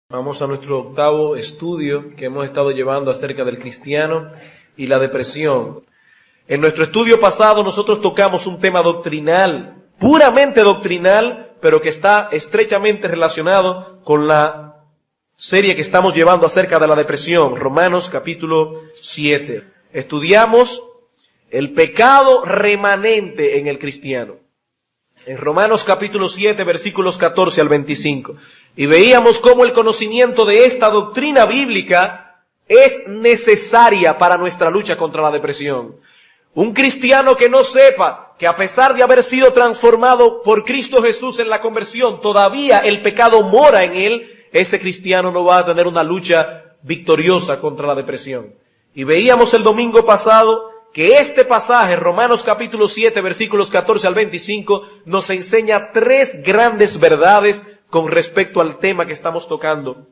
Vamos a nuestro octavo estudio que hemos estado llevando acerca del cristiano y la depresión. En nuestro estudio pasado nosotros tocamos un tema doctrinal, puramente doctrinal, pero que está estrechamente relacionado con la serie que estamos llevando acerca de la depresión, Romanos capítulo 7. Estudiamos el pecado remanente en el cristiano. En Romanos capítulo 7, versículos 14 al 25. Y veíamos cómo el conocimiento de esta doctrina bíblica es necesaria para nuestra lucha contra la depresión. Un cristiano que no sepa que a pesar de haber sido transformado por Cristo Jesús en la conversión, todavía el pecado mora en él, ese cristiano no va a tener una lucha victoriosa contra la depresión. Y veíamos el domingo pasado que este pasaje, Romanos capítulo 7, versículos 14 al 25, nos enseña tres grandes verdades con respecto al tema que estamos tocando.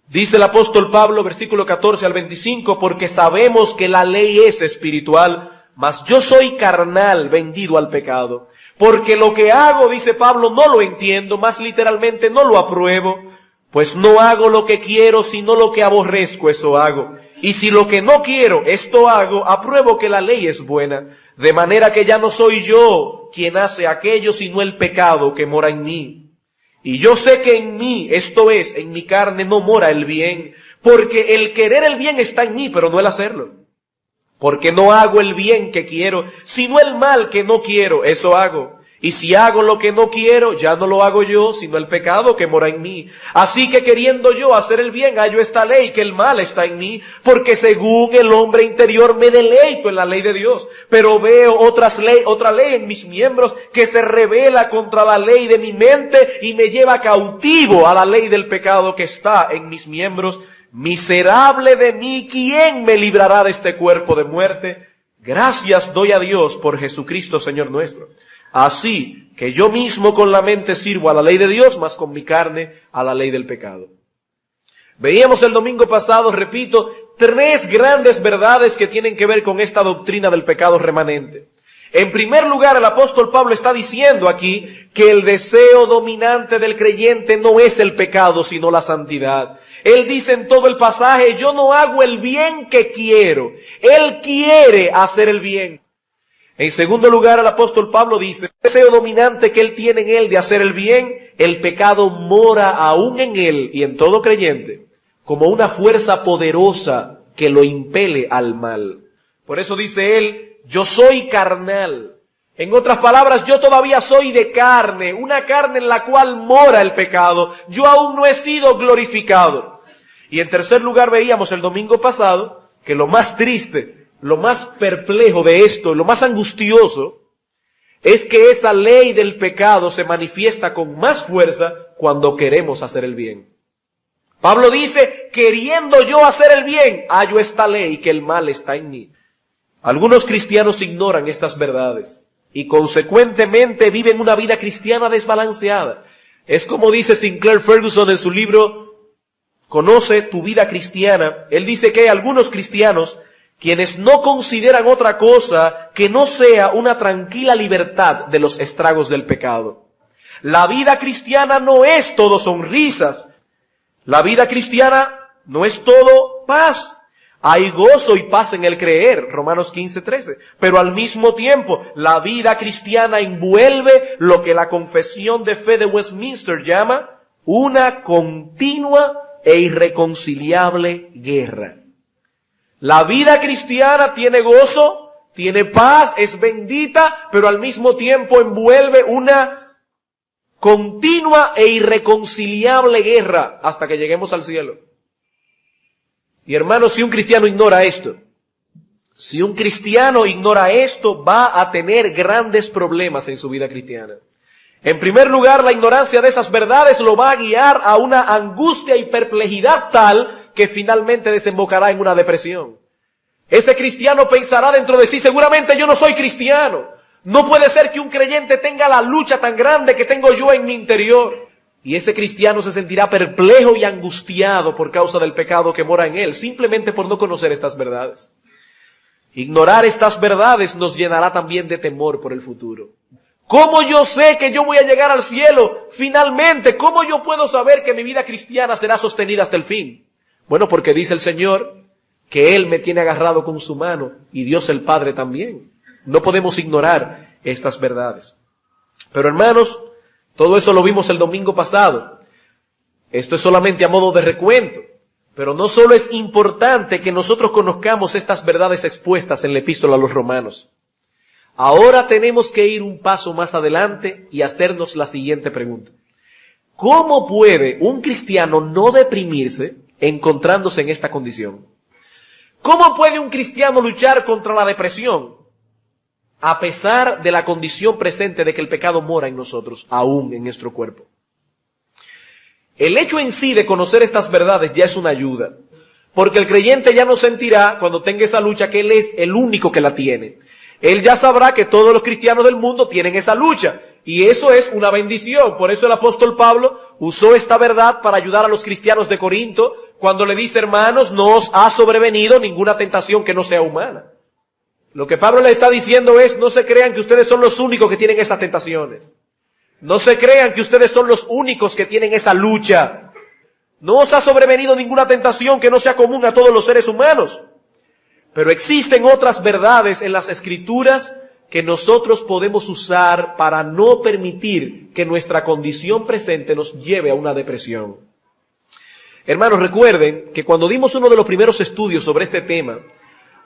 Dice el apóstol Pablo, versículo 14 al 25, porque sabemos que la ley es espiritual, mas yo soy carnal, vendido al pecado. Porque lo que hago, dice Pablo, no lo entiendo, más literalmente no lo apruebo, pues no hago lo que quiero, sino lo que aborrezco, eso hago. Y si lo que no quiero, esto hago, apruebo que la ley es buena, de manera que ya no soy yo quien hace aquello, sino el pecado que mora en mí. Y yo sé que en mí, esto es, en mi carne no mora el bien, porque el querer el bien está en mí, pero no el hacerlo. Porque no hago el bien que quiero, sino el mal que no quiero, eso hago. Y si hago lo que no quiero, ya no lo hago yo, sino el pecado que mora en mí. Así que queriendo yo hacer el bien, hallo esta ley, que el mal está en mí, porque según el hombre interior me deleito en la ley de Dios. Pero veo otra ley en mis miembros que se rebela contra la ley de mi mente y me lleva cautivo a la ley del pecado que está en mis miembros. Miserable de mí, ¿quién me librará de este cuerpo de muerte? Gracias doy a Dios por Jesucristo Señor nuestro. Así que yo mismo con la mente sirvo a la ley de Dios, mas con mi carne a la ley del pecado. Veíamos el domingo pasado, repito, tres grandes verdades que tienen que ver con esta doctrina del pecado remanente. En primer lugar, el apóstol Pablo está diciendo aquí que el deseo dominante del creyente no es el pecado, sino la santidad. Él dice en todo el pasaje, yo no hago el bien que quiero. Él quiere hacer el bien. En segundo lugar, el apóstol Pablo dice, el deseo dominante que él tiene en él de hacer el bien, el pecado mora aún en él y en todo creyente, como una fuerza poderosa que lo impele al mal. Por eso dice él, yo soy carnal. En otras palabras, yo todavía soy de carne, una carne en la cual mora el pecado. Yo aún no he sido glorificado. Y en tercer lugar, veíamos el domingo pasado que lo más triste, lo más perplejo de esto, lo más angustioso, es que esa ley del pecado se manifiesta con más fuerza cuando queremos hacer el bien. Pablo dice, queriendo yo hacer el bien, hallo esta ley que el mal está en mí. Algunos cristianos ignoran estas verdades y consecuentemente viven una vida cristiana desbalanceada. Es como dice Sinclair Ferguson en su libro, Conoce tu vida cristiana. Él dice que hay algunos cristianos quienes no consideran otra cosa que no sea una tranquila libertad de los estragos del pecado. La vida cristiana no es todo sonrisas. La vida cristiana no es todo paz. Hay gozo y paz en el creer, Romanos 15:13. Pero al mismo tiempo, la vida cristiana envuelve lo que la Confesión de Fe de Westminster llama una continua e irreconciliable guerra. La vida cristiana tiene gozo, tiene paz, es bendita, pero al mismo tiempo envuelve una continua e irreconciliable guerra hasta que lleguemos al cielo. Y hermanos, si un cristiano ignora esto, va a tener grandes problemas en su vida cristiana. En primer lugar, la ignorancia de esas verdades lo va a guiar a una angustia y perplejidad tal que finalmente desembocará en una depresión. Ese cristiano pensará dentro de sí, seguramente yo no soy cristiano. No puede ser que un creyente tenga la lucha tan grande que tengo yo en mi interior. Y ese cristiano se sentirá perplejo y angustiado por causa del pecado que mora en él, simplemente por no conocer estas verdades. Ignorar estas verdades nos llenará también de temor por el futuro. ¿Cómo yo sé que yo voy a llegar al cielo finalmente? ¿Cómo yo puedo saber que mi vida cristiana será sostenida hasta el fin? Bueno, porque dice el Señor que Él me tiene agarrado con su mano y Dios el Padre también. No podemos ignorar estas verdades. Pero hermanos, todo eso lo vimos el domingo pasado. Esto es solamente a modo de recuento. Pero no solo es importante que nosotros conozcamos estas verdades expuestas en la epístola a los romanos. Ahora tenemos que ir un paso más adelante y hacernos la siguiente pregunta. ¿Cómo puede un cristiano no deprimirse encontrándose en esta condición? ¿Cómo puede un cristiano luchar contra la depresión a pesar de la condición presente de que el pecado mora en nosotros, aún en nuestro cuerpo? El hecho en sí de conocer estas verdades ya es una ayuda, porque el creyente ya no sentirá, cuando tenga esa lucha, que él es el único que la tiene. Él ya sabrá que todos los cristianos del mundo tienen esa lucha, y eso es una bendición. Por eso el apóstol Pablo usó esta verdad para ayudar a los cristianos de Corinto, cuando le dice, hermanos, no os ha sobrevenido ninguna tentación que no sea humana. Lo que Pablo le está diciendo es, no se crean que ustedes son los únicos que tienen esas tentaciones. No se crean que ustedes son los únicos que tienen esa lucha. No os ha sobrevenido ninguna tentación que no sea común a todos los seres humanos. Pero existen otras verdades en las Escrituras que nosotros podemos usar para no permitir que nuestra condición presente nos lleve a una depresión. Hermanos, recuerden que cuando dimos uno de los primeros estudios sobre este tema,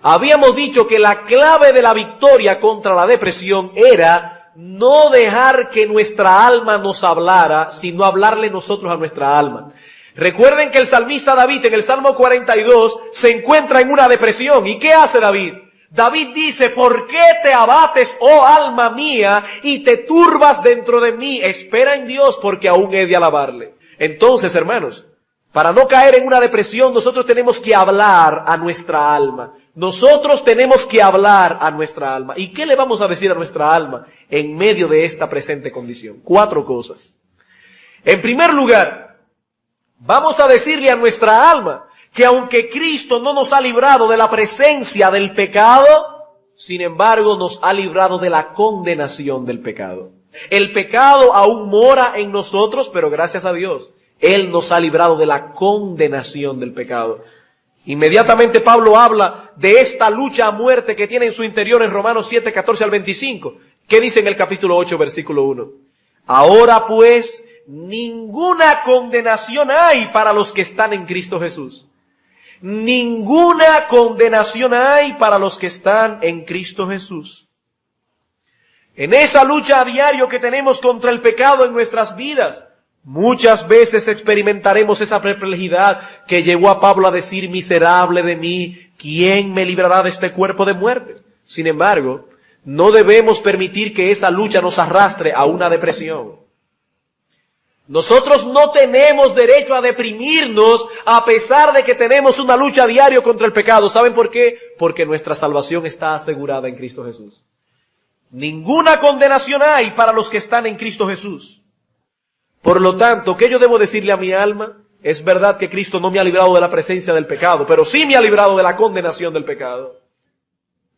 habíamos dicho que la clave de la victoria contra la depresión era no dejar que nuestra alma nos hablara, sino hablarle nosotros a nuestra alma. Recuerden que el salmista David en el Salmo 42 se encuentra en una depresión. ¿Y qué hace David? David dice, ¿por qué te abates, oh alma mía, y te turbas dentro de mí? Espera en Dios, porque aún he de alabarle. Entonces, hermanos, para no caer en una depresión, nosotros tenemos que hablar a nuestra alma. Nosotros tenemos que hablar a nuestra alma. ¿Y qué le vamos a decir a nuestra alma en medio de esta presente condición? 4 cosas. En primer lugar, vamos a decirle a nuestra alma que aunque Cristo no nos ha librado de la presencia del pecado, sin embargo nos ha librado de la condenación del pecado. El pecado aún mora en nosotros, pero gracias a Dios, Él nos ha librado de la condenación del pecado. Inmediatamente Pablo habla de esta lucha a muerte que tiene en su interior en Romanos 7, 14 al 25. ¿Qué dice en el capítulo 8, versículo 1? Ahora pues, ninguna condenación hay para los que están en Cristo Jesús. Ninguna condenación hay para los que están en Cristo Jesús. En esa lucha a diario que tenemos contra el pecado en nuestras vidas, muchas veces experimentaremos esa perplejidad que llevó a Pablo a decir, miserable de mí, ¿quién me librará de este cuerpo de muerte? Sin embargo, no debemos permitir que esa lucha nos arrastre a una depresión. Nosotros no tenemos derecho a deprimirnos a pesar de que tenemos una lucha a diario contra el pecado. ¿Saben por qué? Porque nuestra salvación está asegurada en Cristo Jesús. Ninguna condenación hay para los que están en Cristo Jesús. Por lo tanto, ¿qué yo debo decirle a mi alma? Es verdad que Cristo no me ha librado de la presencia del pecado, pero sí me ha librado de la condenación del pecado.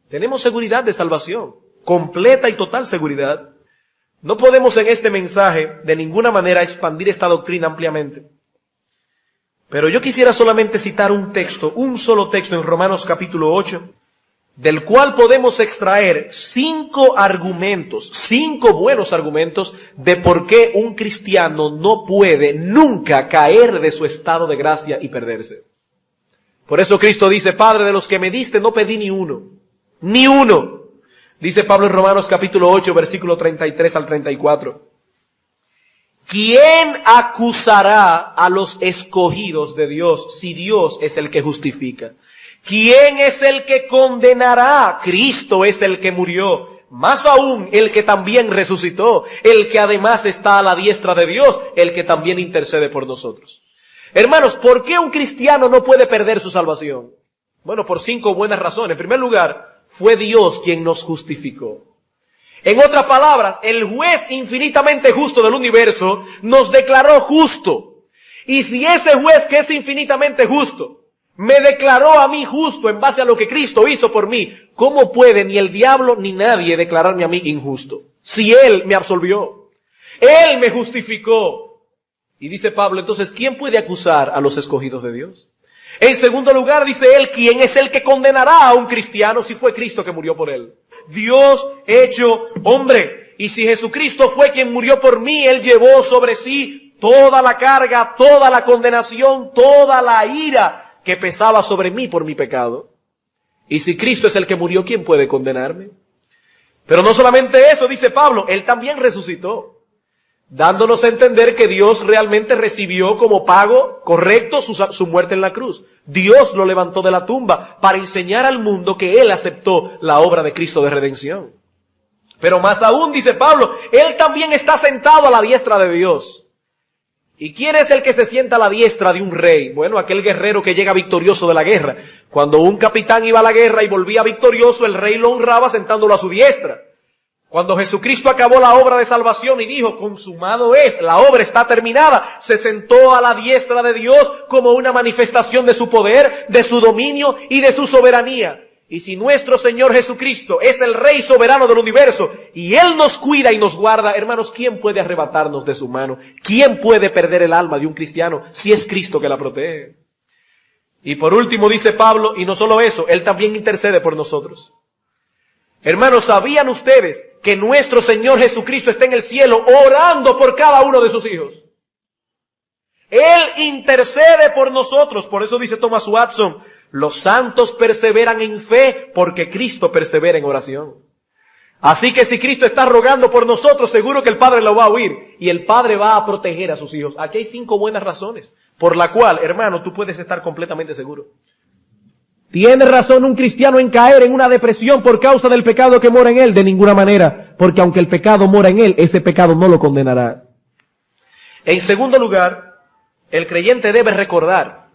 Tenemos seguridad de salvación, completa y total seguridad. No podemos en este mensaje de ninguna manera expandir esta doctrina ampliamente. Pero yo quisiera solamente citar un texto, un solo texto en Romanos capítulo 8, del cual podemos extraer 5 argumentos, 5 buenos argumentos de por qué un cristiano no puede nunca caer de su estado de gracia y perderse. Por eso Cristo dice, Padre, de los que me diste no pedí ni uno, ni uno. Dice Pablo en Romanos capítulo 8, versículo 33 al 34. ¿Quién acusará a los escogidos de Dios si Dios es el que justifica? ¿Quién es el que condenará? Cristo es el que murió. Más aún, el que también resucitó, el que además está a la diestra de Dios, el que también intercede por nosotros. Hermanos, ¿por qué un cristiano no puede perder su salvación? Bueno, por 5 buenas razones. En primer lugar, fue Dios quien nos justificó. En otras palabras, el juez infinitamente justo del universo nos declaró justo. Y si ese juez que es infinitamente justo me declaró a mí justo en base a lo que Cristo hizo por mí, ¿cómo puede ni el diablo ni nadie declararme a mí injusto? si Él me absolvió? Él me justificó. Y dice Pablo, entonces, ¿quién puede acusar a los escogidos de Dios? En segundo lugar, dice él, ¿quién es el que condenará a un cristiano si fue Cristo que murió por él? Dios hecho hombre. Y si Jesucristo fue quien murió por mí, Él llevó sobre sí toda la carga, toda la condenación, toda la ira que pesaba sobre mí por mi pecado. Y si Cristo es el que murió, ¿quién puede condenarme? Pero no solamente eso, dice Pablo, Él también resucitó, dándonos a entender que Dios realmente recibió como pago correcto su muerte en la cruz. Dios lo levantó de la tumba para enseñar al mundo que Él aceptó la obra de Cristo de redención. Pero más aún, dice Pablo, Él también está sentado a la diestra de Dios. ¿Y quién es el que se sienta a la diestra de un rey? Bueno, aquel guerrero que llega victorioso de la guerra. Cuando un capitán iba a la guerra y volvía victorioso, el rey lo honraba sentándolo a su diestra. Cuando Jesucristo acabó la obra de salvación y dijo, consumado es, la obra está terminada, se sentó a la diestra de Dios como una manifestación de su poder, de su dominio y de su soberanía. Y si nuestro Señor Jesucristo es el Rey soberano del universo y Él nos cuida y nos guarda, hermanos, ¿quién puede arrebatarnos de su mano? ¿Quién puede perder el alma de un cristiano si es Cristo que la protege? Y por último dice Pablo, y no solo eso, Él también intercede por nosotros. Hermanos, ¿sabían ustedes que nuestro Señor Jesucristo está en el cielo orando por cada uno de sus hijos? Él intercede por nosotros. Por eso dice Thomas Watson, los santos perseveran en fe porque Cristo persevera en oración. Así que si Cristo está rogando por nosotros, seguro que el Padre lo va a oír y el Padre va a proteger a sus hijos. Aquí hay 5 buenas razones por la cual, hermano, tú puedes estar completamente seguro. ¿Tiene razón un cristiano en caer en una depresión por causa del pecado que mora en él? De ninguna manera, porque aunque el pecado mora en él, ese pecado no lo condenará. En segundo lugar, el creyente debe recordar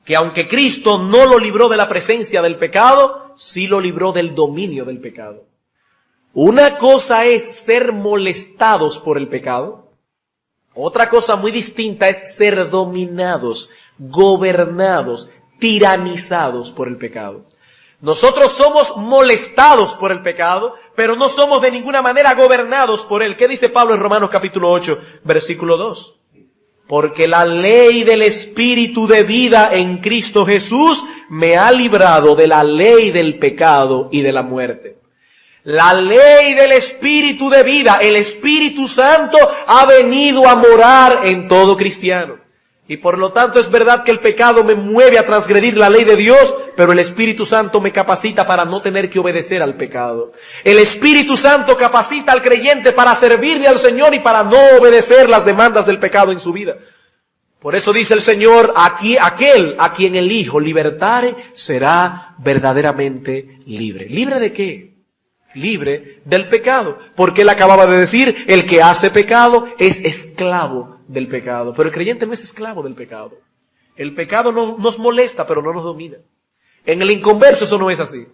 que aunque Cristo no lo libró de la presencia del pecado, sí lo libró del dominio del pecado. Una cosa es ser molestados por el pecado, otra cosa muy distinta es ser dominados, gobernados, tiranizados por el pecado. Nosotros somos molestados por el pecado, pero no somos de ninguna manera gobernados por él. ¿Qué dice Pablo en Romanos capítulo 8, versículo 2? Porque la ley del Espíritu de vida en Cristo Jesús me ha librado de la ley del pecado y de la muerte. La ley del Espíritu de vida, el Espíritu Santo, ha venido a morar en todo cristiano. Y por lo tanto es verdad que el pecado me mueve a transgredir la ley de Dios, pero el Espíritu Santo me capacita para no tener que obedecer al pecado. El Espíritu Santo capacita al creyente para servirle al Señor y para no obedecer las demandas del pecado en su vida. Por eso dice el Señor, aquel a quien el Hijo libertare será verdaderamente libre. ¿Libre de qué? Libre del pecado. Porque él acababa de decir, el que hace pecado es esclavo del pecado. Pero el creyente no es esclavo del pecado. El pecado no nos molesta, pero no nos domina. En el inconverso eso no es así.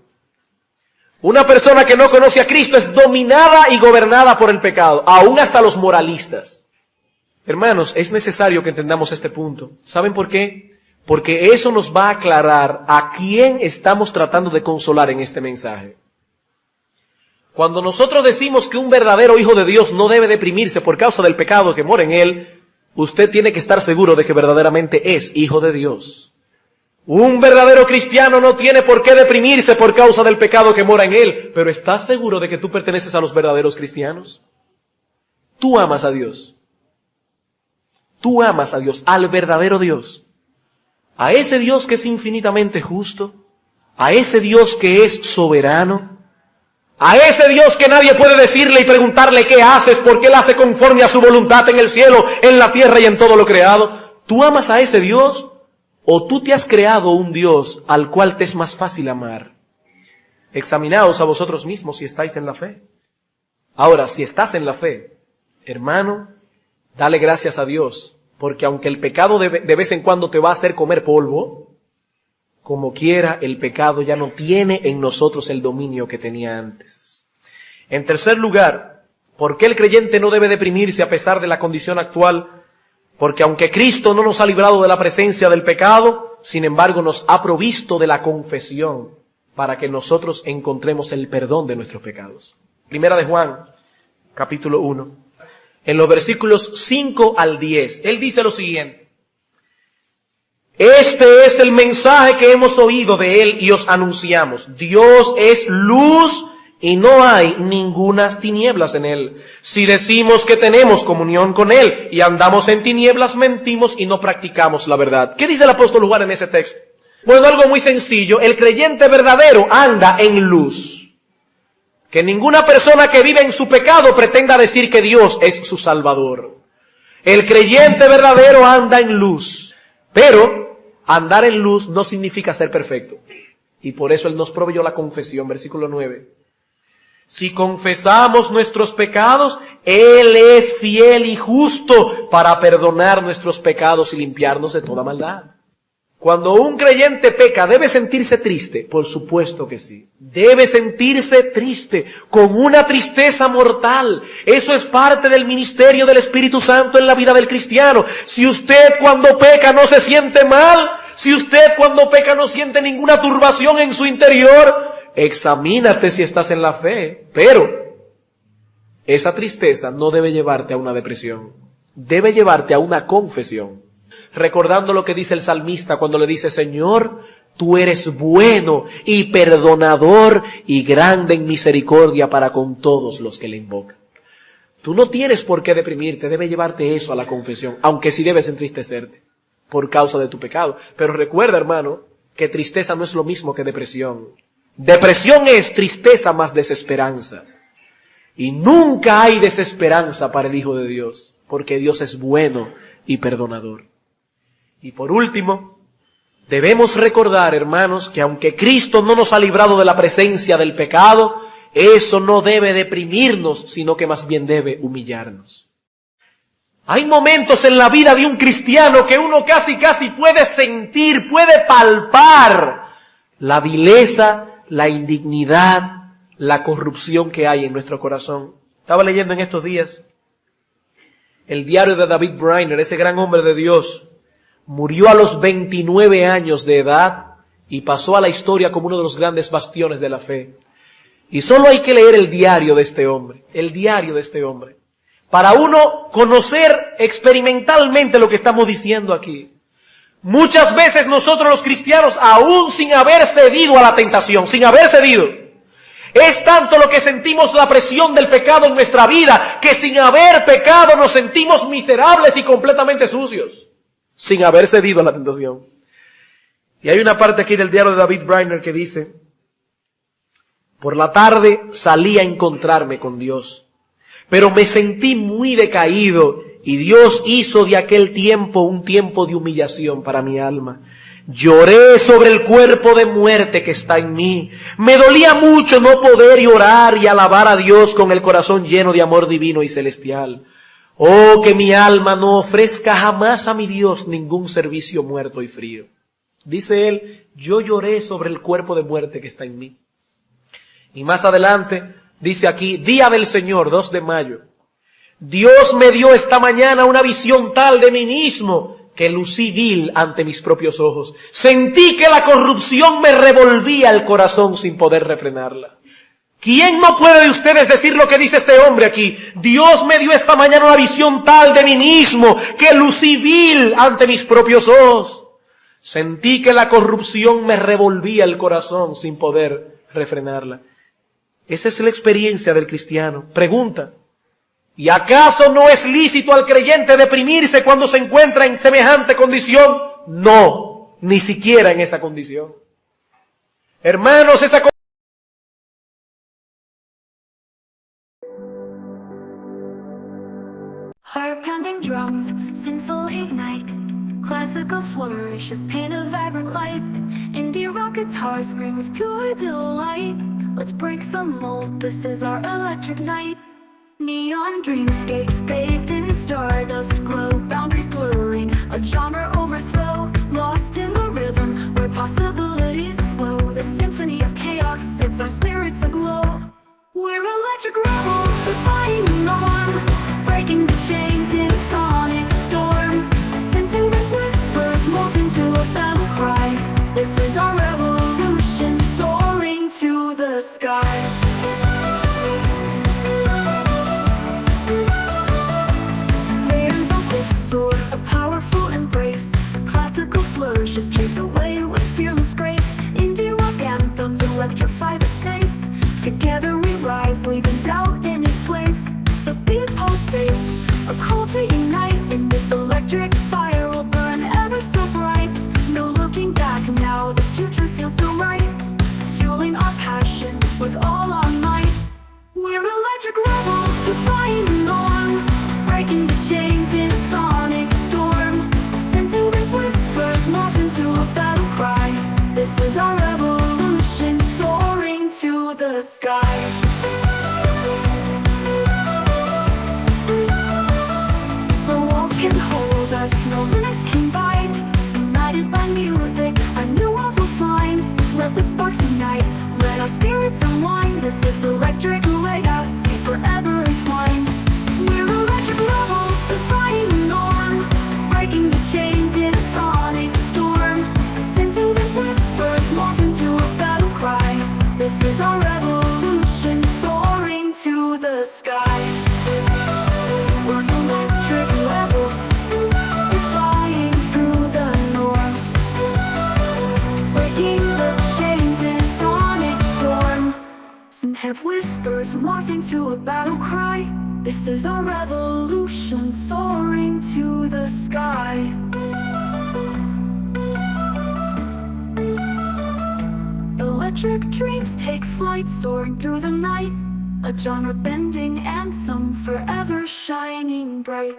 Una persona que no conoce a Cristo es dominada y gobernada por el pecado, aún hasta los moralistas. Hermanos, es necesario que entendamos este punto. ¿Saben por qué? Porque eso nos va a aclarar a quién estamos tratando de consolar en este mensaje. Cuando nosotros decimos que un verdadero hijo de Dios no debe deprimirse por causa del pecado que mora en él, usted tiene que estar seguro de que verdaderamente es hijo de Dios. Un verdadero cristiano no tiene por qué deprimirse por causa del pecado que mora en él, pero ¿estás seguro de que tú perteneces a los verdaderos cristianos? Tú amas a Dios. Tú amas a Dios, al verdadero Dios. A ese Dios que es infinitamente justo, a ese Dios que es soberano, a ese Dios que nadie puede decirle y preguntarle qué haces, porque Él hace conforme a su voluntad en el cielo, en la tierra y en todo lo creado. ¿Tú amas a ese Dios o tú te has creado un Dios al cual te es más fácil amar? Examinaos a vosotros mismos si estáis en la fe. Ahora, si estás en la fe, hermano, dale gracias a Dios, porque aunque el pecado de vez en cuando te va a hacer comer polvo, como quiera, el pecado ya no tiene en nosotros el dominio que tenía antes. En tercer lugar, ¿por qué el creyente no debe deprimirse a pesar de la condición actual? Porque aunque Cristo no nos ha librado de la presencia del pecado, sin embargo nos ha provisto de la confesión para que nosotros encontremos el perdón de nuestros pecados. Primera de Juan, capítulo 1, en los versículos 5 al 10. Él dice lo siguiente: este es el mensaje que hemos oído de él y os anunciamos. Dios es luz y no hay ningunas tinieblas en él. Si decimos que tenemos comunión con él y andamos en tinieblas, mentimos y no practicamos la verdad. ¿Qué dice el apóstol Juan en ese texto? Bueno, algo muy sencillo. El creyente verdadero anda en luz. Que ninguna persona que vive en su pecado pretenda decir que Dios es su Salvador. El creyente verdadero anda en luz. Pero andar en luz no significa ser perfecto. Y por eso Él nos proveyó la confesión, versículo 9. Si confesamos nuestros pecados, Él es fiel y justo para perdonar nuestros pecados y limpiarnos de toda maldad. Cuando un creyente peca, ¿debe sentirse triste? Por supuesto que sí. Debe sentirse triste, con una tristeza mortal. Eso es parte del ministerio del Espíritu Santo en la vida del cristiano. Si usted cuando peca no se siente mal, si usted cuando peca no siente ninguna turbación en su interior, examínate si estás en la fe. Pero esa tristeza no debe llevarte a una depresión. Debe llevarte a una confesión. Recordando lo que dice el salmista cuando le dice: Señor, tú eres bueno y perdonador y grande en misericordia para con todos los que le invocan. Tú no tienes por qué deprimirte, debe llevarte eso a la confesión, aunque sí debes entristecerte por causa de tu pecado. Pero recuerda, hermano, que tristeza no es lo mismo que depresión. Depresión es tristeza más desesperanza. Y nunca hay desesperanza para el Hijo de Dios, porque Dios es bueno y perdonador. Y por último, debemos recordar, hermanos, que aunque Cristo no nos ha librado de la presencia del pecado, eso no debe deprimirnos, sino que más bien debe humillarnos. Hay momentos en la vida de un cristiano que uno casi puede sentir, puede palpar la vileza, la indignidad, la corrupción que hay en nuestro corazón. Estaba leyendo en estos días el diario de David Brainerd, ese gran hombre de Dios. Murió a los 29 años de edad y pasó a la historia como uno de los grandes bastiones de la fe. Y solo hay que leer el diario de este hombre, para uno conocer experimentalmente lo que estamos diciendo aquí. Muchas veces nosotros los cristianos, aún sin haber cedido a la tentación, es tanto lo que sentimos la presión del pecado en nuestra vida, que sin haber pecado nos sentimos miserables y completamente sucios. Sin haber cedido a la tentación. Y hay una parte aquí del diario de David Brainerd que dice: por la tarde salí a encontrarme con Dios, pero me sentí muy decaído y Dios hizo de aquel tiempo un tiempo de humillación para mi alma. Lloré sobre el cuerpo de muerte que está en mí. Me dolía mucho no poder orar y alabar a Dios con el corazón lleno de amor divino y celestial. Oh, que mi alma no ofrezca jamás a mi Dios ningún servicio muerto y frío. Dice él: yo lloré sobre el cuerpo de muerte que está en mí. Y más adelante dice aquí: día del Señor, 2 de mayo. Dios me dio esta mañana una visión tal de mí mismo que lucí vil ante mis propios ojos. Sentí que la corrupción me revolvía el corazón sin poder refrenarla. ¿Quién no puede de ustedes decir lo que dice este hombre aquí? Dios me dio esta mañana una visión tal de mí mismo que lucí vil ante mis propios ojos. Sentí que la corrupción me revolvía el corazón sin poder refrenarla. Esa es la experiencia del cristiano. Pregunta: ¿y acaso no es lícito al creyente deprimirse cuando se encuentra en semejante condición? No, ni siquiera en esa condición. Hermanos, esa condición Heart-pounding drums, sinful ignite. Classical flourishes, paint a vibrant light. Indie rock guitars scream with pure delight. Let's break the mold, this is our electric night. Neon dreamscapes bathed in stardust glow. Boundaries blurring, a genre overthrow. Lost in the rhythm, where possibilities flow. The symphony of chaos sets our spirits aglow. We're electric rebels, defying the norm. Breaking the chains in a sonic storm. Scented with whispers, morph into a battle cry. This is our revolution, soaring to the sky. with all our might. We're electric rebels, defying the norm, breaking the chains in a sonic storm. Scented with whispers, morph into a battle cry. This is our revolution, soaring to the sky. No walls can hold us, no limits can bite. United by music, a new world will find. Let the sparks ignite, let our spirits unwind. This is electric legacy, forever entwined. We're electric rebels, defying the norm, breaking the chains in a sonic storm. Scented with whispers, morph into a battle cry. This is our revolution, soaring to the sky. We're electric rebels, defying through the norm, breaking the chains in a sonic storm. Some have whispers, morphing to a battle cry. This is our revolution, soaring to the sky. Electric dreams take flight, soaring through the night. A genre-bending anthem, forever shining bright.